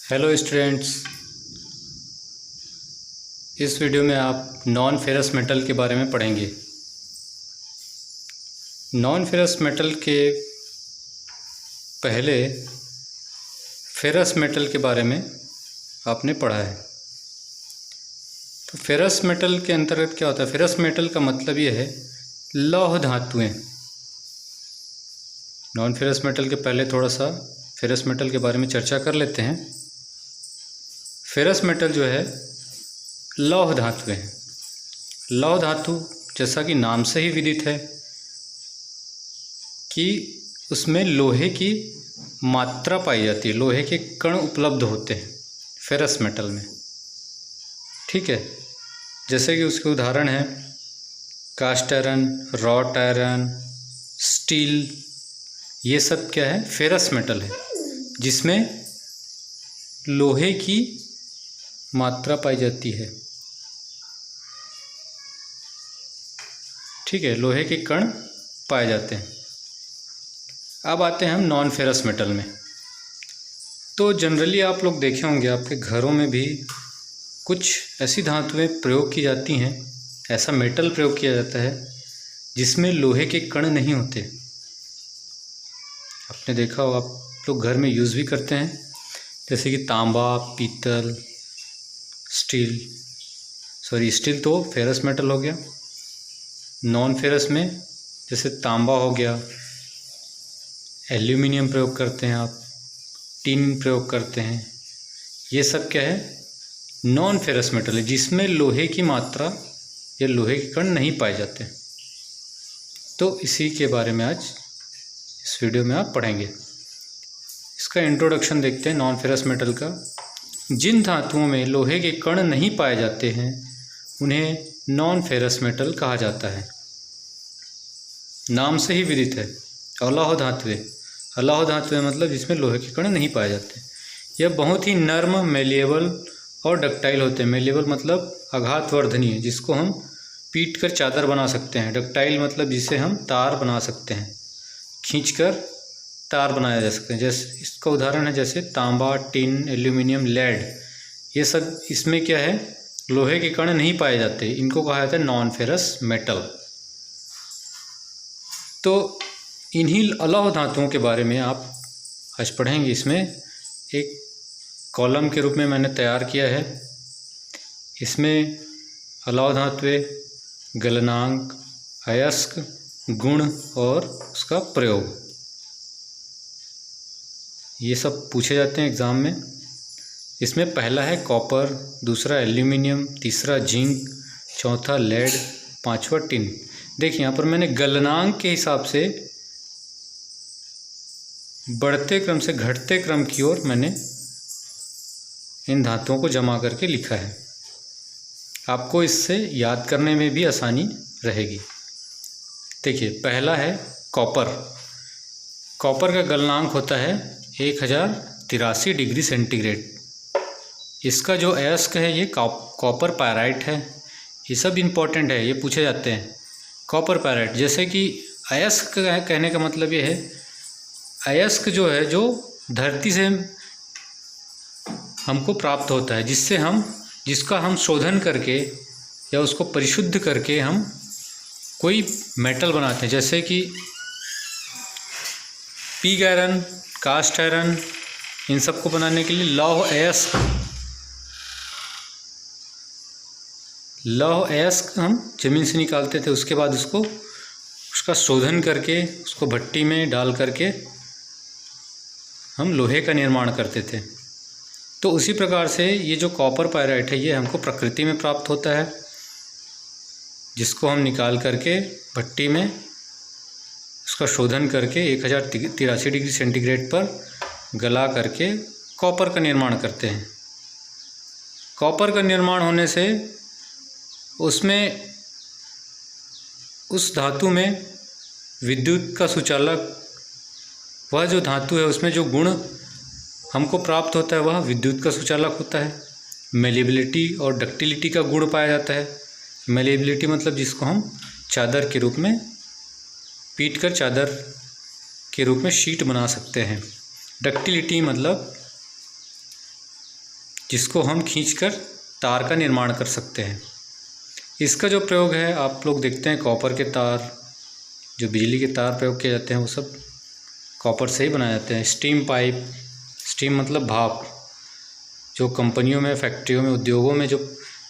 Hello students, इस video में आप नॉन फेरस मेटल के बारे में पढ़ेंगे। नॉन फेरस मेटल के पहले फेरस मेटल के बारे में आपने पढ़ा है। तो फेरस मेटल के अंतर्गत क्या होता है? फेरस मेटल का मतलब ये है लौह धातुएं। नॉन फेरस मेटल के पहले थोड़ा सा फेरस मेटल के बारे में चर्चा कर लेते हैं। फेरस मेटल जो है लौह धातुएं हैं। लौह धातु जैसा कि नाम से ही विदित है कि उसमें लोहे की मात्रा पाई जाती है, लोहे के कण उपलब्ध होते हैं फेरस मेटल में। ठीक है, जैसे कि उसके उदाहरण हैं cast iron, wrought iron, steel. ये सब क्या है? फेरस मेटल है जिसमें लोहे की मात्रा पाई जाती है। ठीक है, लोहे के कण पाए जाते हैं। अब आते हैं हम नॉन फेरस मेटल में। तो जनरली आप लोग देखे होंगे, आपके घरों में भी कुछ ऐसी धातुएं प्रयोग की जाती हैं, ऐसा मेटल प्रयोग किया जाता है जिसमें लोहे के कण नहीं होते। आपने देखा हो, आप लोग घर में यूज़ भी करते हैं, जैसे कि तांबा, पीतल, स्टील तो फेरस मेटल हो गया। नॉन फेरस में जैसे तांबा हो गया, एल्यूमिनियम प्रयोग करते हैं आप, टिन प्रयोग करते हैं। ये सब क्या है? नॉन फेरस मेटल है जिसमें लोहे की मात्रा या लोहे के कण नहीं पाए जाते। तो इसी के बारे में आज इस वीडियो में आप पढ़ेंगे। इसका इंट्रोडक्शन देखते हैं नॉन फेरस मेटल का। जिन धातुओं में लोहे के कण नहीं पाए जाते हैं उन्हें नॉन फेरस मेटल कहा जाता है। नाम से ही विदित है, अलौह धातुएं। अलौह धातुएं मतलब जिसमें लोहे के कण नहीं पाए जाते। यह बहुत ही नर्म, मेलिएबल और डक्टाइल होते हैं। मेलिएबल मतलब आघातवर्धनीय, जिसको हम पीट कर चादर बना सकते हैं। डक्टाइल मतलब जिसे हम तार बना सकते हैं, खींचकर तार बनाया जा सकते हैं। जैसे इसका उदाहरण है जैसे तांबा, टिन, एल्यूमिनियम, लेड। ये सब इसमें क्या है? लोहे के कण नहीं पाए जाते, इनको कहा जाता है नॉन फेरस मेटल। तो इन्हीं अलौह धातुओं के बारे में आप आज पढ़ेंगे। इसमें एक कॉलम के रूप में मैंने तैयार किया है। इसमें अलौह धातुएं, गलनांक, अयस्क, गुण और उसका प्रयोग, ये सब पूछे जाते हैं एग्ज़ाम में। इसमें पहला है कॉपर, दूसरा एल्यूमिनियम, तीसरा जिंक, चौथा लेड, पांचवा टिन। देखिए यहाँ पर मैंने गलनांक के हिसाब से बढ़ते क्रम से घटते क्रम की ओर मैंने इन धातुओं को जमा करके लिखा है। आपको इससे याद करने में भी आसानी रहेगी। देखिए पहला है कॉपर। कॉपर का गलनांक होता है 1083 डिग्री सेंटीग्रेड। इसका जो अयस्क है ये कॉपर पायराइट है। ये सब इम्पोर्टेंट है, ये पूछे जाते हैं। कॉपर पायराइट, जैसे कि अयस्क कहने का मतलब ये है, अयस्क जो है जो धरती से हमको प्राप्त होता है, जिसका हम शोधन करके या उसको परिशुद्ध करके हम कोई मेटल बनाते हैं। जैसे कि पिग आयरन, कास्ट आयरन, इन सब को बनाने के लिए लौह अयस्क हम ज़मीन से निकालते थे। उसके बाद उसका शोधन करके उसको भट्टी में डाल करके हम लोहे का निर्माण करते थे। तो उसी प्रकार से ये जो कॉपर पायराइट है ये हमको प्रकृति में प्राप्त होता है, जिसको हम निकाल करके भट्टी में उसका शोधन करके 1083 डिग्री सेंटीग्रेड पर गला करके कॉपर का निर्माण करते हैं। कॉपर का निर्माण होने से उस धातु में विद्युत का सुचालक, वह जो धातु है उसमें जो गुण हमको प्राप्त होता है वह विद्युत का सुचालक होता है। मेलिएबिलिटी और डक्टिलिटी का गुण पाया जाता है। मेलिएबिलिटी मतलब जिसको हम चादर के रूप में पीट कर चादर के रूप में शीट बना सकते हैं। डक्टिलिटी मतलब जिसको हम खींचकर तार का निर्माण कर सकते हैं। इसका जो प्रयोग है आप लोग देखते हैं, कॉपर के तार, जो बिजली के तार प्रयोग किए जाते हैं वो सब कॉपर से ही बनाए जाते हैं। स्टीम पाइप, स्टीम मतलब भाप, जो कंपनियों में, फैक्ट्रियों में, उद्योगों में जो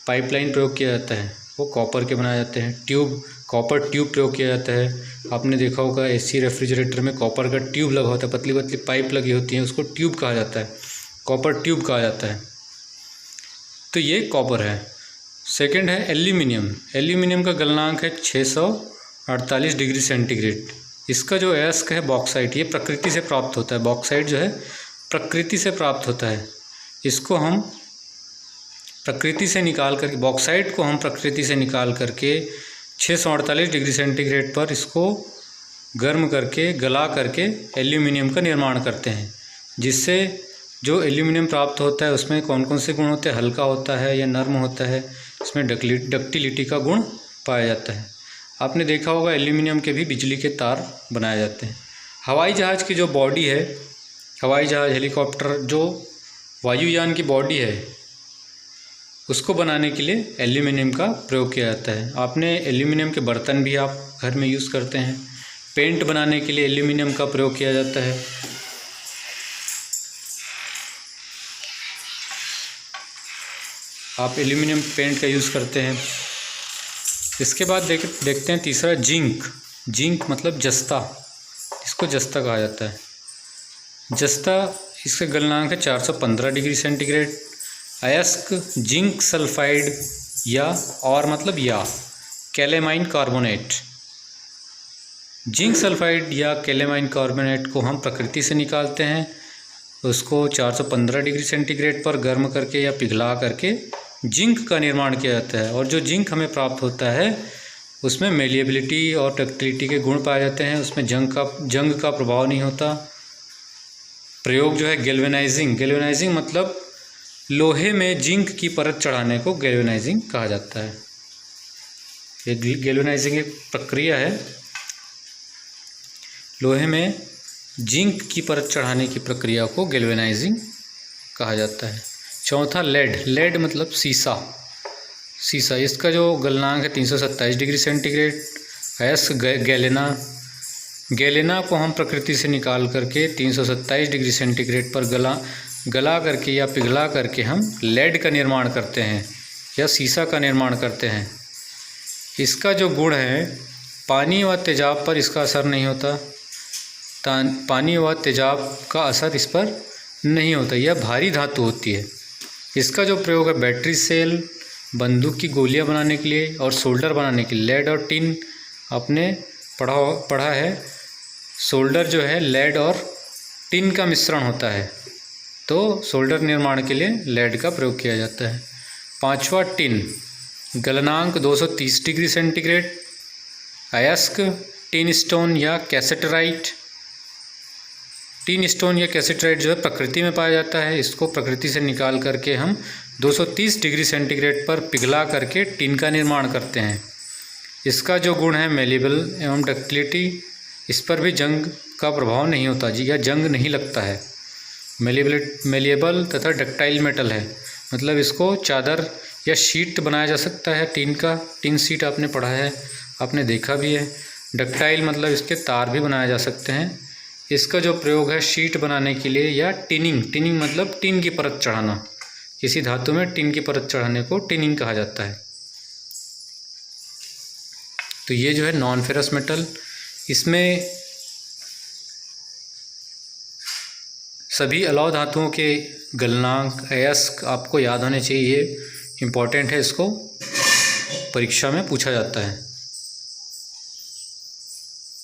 पाइपलाइन प्रयोग किया जाता है वो कॉपर के बनाए जाते हैं। ट्यूब, कॉपर ट्यूब प्रयोग किया जाता है। आपने देखा होगा एसी रेफ्रिजरेटर में कॉपर का ट्यूब लगा होता है, पतली पतली पाइप लगी होती है, उसको ट्यूब कहा जाता है, कॉपर ट्यूब कहा जाता है। तो ये कॉपर है। सेकंड है एल्यूमिनियम। एल्यूमिनियम का गलनांक है 648 डिग्री सेंटीग्रेड। इसका जो अयस्क है बॉक्साइट, ये प्रकृति से प्राप्त होता है। बॉक्साइट जो है प्रकृति से प्राप्त होता है। इसको हम प्रकृति से निकाल करके, बॉक्साइट को हम प्रकृति से निकाल करके 648 डिग्री सेंटीग्रेड पर इसको गर्म करके, गला करके एल्यूमिनियम का निर्माण करते हैं। जिससे जो एल्यूमिनियम प्राप्त होता है उसमें कौन कौन से गुण होते हैं, हल्का होता है या नर्म होता है, इसमें डक्टिलिटी का गुण पाया जाता है। आपने देखा होगा एल्यूमिनियम के भी बिजली के तार बनाए जाते हैं। हवाई जहाज़ की जो बॉडी है, हवाई जहाज़, हेलीकॉप्टर, जो वायुयान की बॉडी है, उसको बनाने के लिए एल्यूमिनियम का प्रयोग किया जाता है। आपने एल्यूमिनियम के बर्तन भी आप घर में यूज़ करते हैं। पेंट बनाने के लिए एल्यूमिनियम का प्रयोग किया जाता है। आप एल्यूमिनियम पेंट का यूज़ करते हैं। इसके बाद देखते हैं तीसरा जिंक। जिंक मतलब जस्ता, इसको जस्ता कहा जाता है। जस्ता, इसका गलनांक है 415 डिग्री सेंटीग्रेड। अयस्क जिंक सल्फाइड या, और मतलब या, कैलेमाइन कार्बोनेट। जिंक सल्फाइड या कैलेमाइन कार्बोनेट को हम प्रकृति से निकालते हैं। उसको 415 डिग्री सेंटीग्रेड पर गर्म करके या पिघला करके जिंक का निर्माण किया जाता है। और जो जिंक हमें प्राप्त होता है उसमें मेलिएबिलिटी और डक्टिलिटी के गुण पाए जाते हैं। उसमें जंग का प्रभाव नहीं होता। प्रयोग जो है गैल्वेनाइजिंग। गैल्वेनाइजिंग मतलब लोहे में जिंक की परत चढ़ाने को गैल्वेनाइजिंग कहा जाता है। ये गैल्वेनाइजिंग एक प्रक्रिया है। लोहे में जिंक की परत चढ़ाने की प्रक्रिया को गैल्वेनाइजिंग कहा जाता है। चौथा लेड। लेड मतलब सीसा। सीसा, इसका जो गलनांक है 327 डिग्री सेंटीग्रेड। अयस्क गैलेना। गैलेना को हम प्रकृति से निकाल करके 327 डिग्री सेंटीग्रेड पर गला करके या पिघला करके हम लेड का निर्माण करते हैं या सीसा का निर्माण करते हैं। इसका जो गुण है, पानी व तेजाब पर इसका असर नहीं होता। पानी व तेजाब का असर इस पर नहीं होता। यह भारी धातु होती है। इसका जो प्रयोग है बैटरी सेल, बंदूक की गोलियां बनाने के लिए और सोल्डर बनाने के लिए। लेड और टिन आपने पढ़ा है। सोल्डर जो है लेड और टिन का मिश्रण होता है, तो सोल्डर निर्माण के लिए लेड का प्रयोग किया जाता है। पांचवा टिन। गलनांक 230 डिग्री सेंटीग्रेड। अयस्क टिन स्टोन या कैसेटराइट। टिन स्टोन या कैसेटराइट जो है प्रकृति में पाया जाता है। इसको प्रकृति से निकाल करके हम 230 डिग्री सेंटीग्रेड पर पिघला करके टिन का निर्माण करते हैं। इसका जो गुण है मेलिएबल एवं डक्टिलिटी, इस पर भी जंग का प्रभाव नहीं होता जी, या जंग नहीं लगता है। मेलिएबल तथा डक्टाइल मेटल है, मतलब इसको चादर या शीट बनाया जा सकता है। टिन का, टिन शीट आपने पढ़ा है, आपने देखा भी है। डक्टाइल मतलब इसके तार भी बनाए जा सकते हैं। इसका जो प्रयोग है शीट बनाने के लिए या टिनिंग। टिनिंग मतलब टिन की परत चढ़ाना। किसी धातु में टिन की परत चढ़ाने को टिनिंग कहा जाता है। तो ये जो है नॉन फेरस मेटल, इसमें सभी अलौह धातुओं के गलनांक, अयस्क आपको याद होने चाहिए। इम्पॉर्टेंट है, इसको परीक्षा में पूछा जाता है।